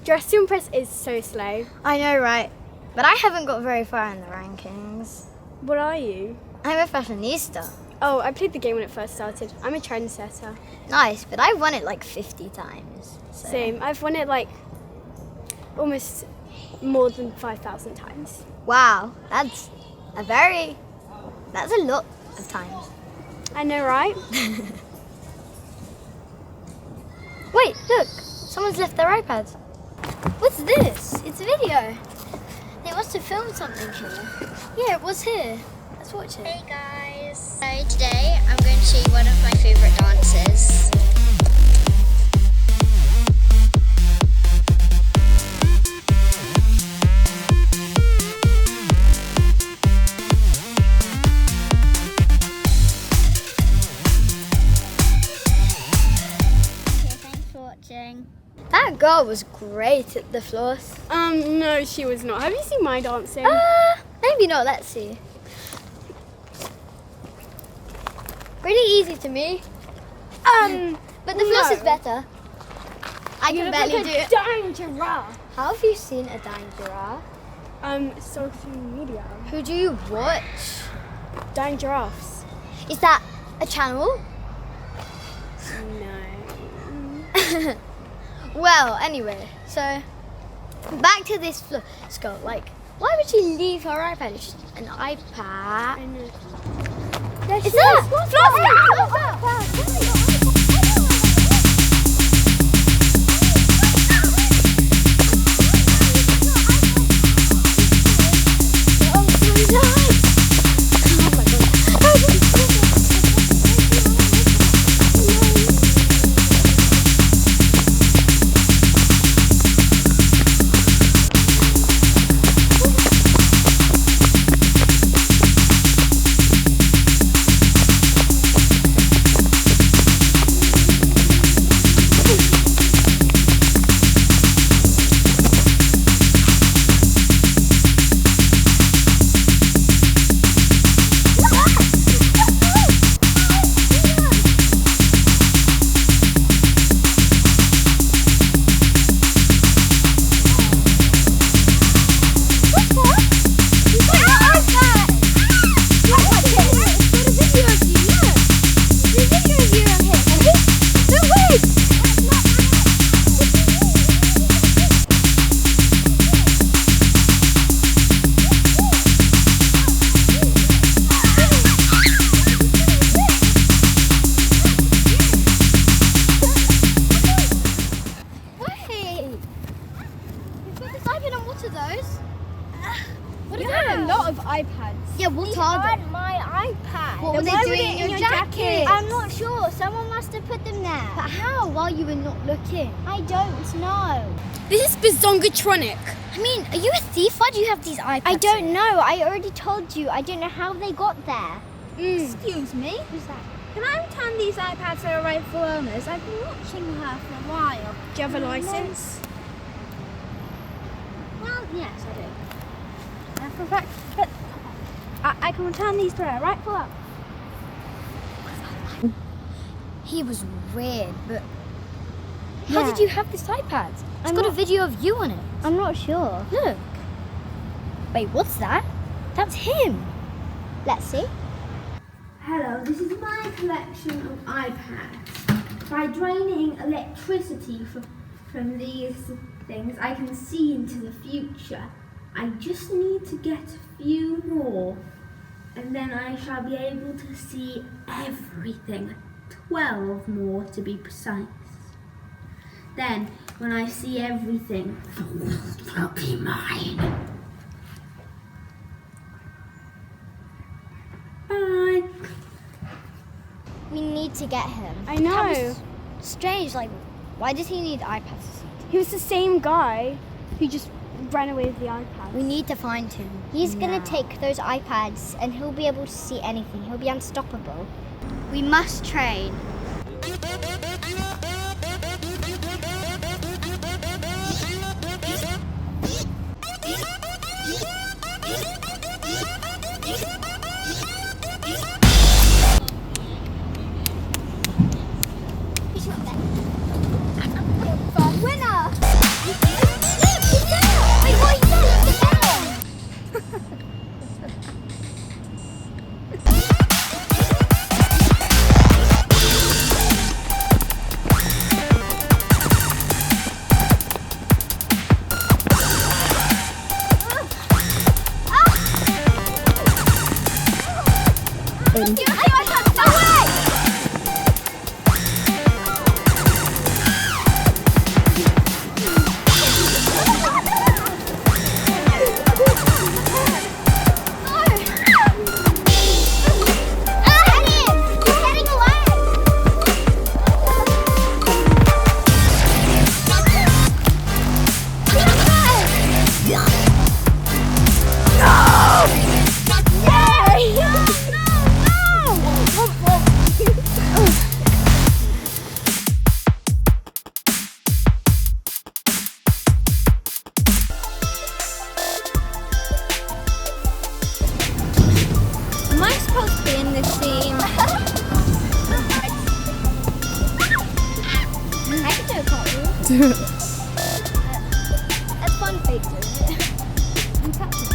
Dress to Impress is so slow. I know, right? But I haven't got very far in the rankings. What are you? I'm a fashionista. Oh, I played the game when it first started. I'm a trendsetter. Nice, but I've won it like 50 times. So. Same. I've won it like almost more than 5,000 times. Wow, that's a lot of times. I know, right? Wait, look, someone's left their iPad. What's this? It's a video. They must have filmed something here. Yeah, it was here. Let's watch it. Hey guys. So today I'm going to show you one of my favourite dances. Okay, thanks for watching. That girl was great at the floss. No, she was not. Have you seen my dancing? Maybe not, let's see. Pretty easy to me. But the floss is better. I can barely do it. Dying giraffe. How have you seen a dying giraffe? Social media. Who do you watch? Dying giraffes. Is that a channel? No. Well, anyway, so back to this floss girl. Like, why would she leave her iPad? It's just an iPad. I know. Is that floss girl? You have a lot of iPads. Yeah, what These are they? aren't my iPad. What were Then they why were doing they in your jacket? I'm not sure. Someone must have put them there. But how? While you were not looking? I don't know. This is Bazongatronic. I mean, are you a thief? Why do you have these iPads? I don't know. I already told you. I don't know how they got there. Excuse me? Who's that? Can I return these iPads to their rightful owners? I've been watching her for a while. Do you have a license? Well, yes, I do. And for a fact, but I can return these to their rightful owners. He was weird, but how did you have this iPad? It's got a video of you on it. I'm not sure. Look. Wait, what's that? That's him. Let's see. Hello, this is my collection of iPads. By draining electricity from these things, I can see into the future. I just need to get a few more, and then I shall be able to see everything. 12 more to be precise. Then, when I see everything, the world will be mine. Bye. We need to get him. I know. Strange, like, why does he need iPads? He was the same guy who just ran away with the iPad. We need to find him. He's now. going to take those iPads and he'll be able to see anything. He'll be unstoppable. We must train. Winner! That's fun fakes, isn't it? You catch it.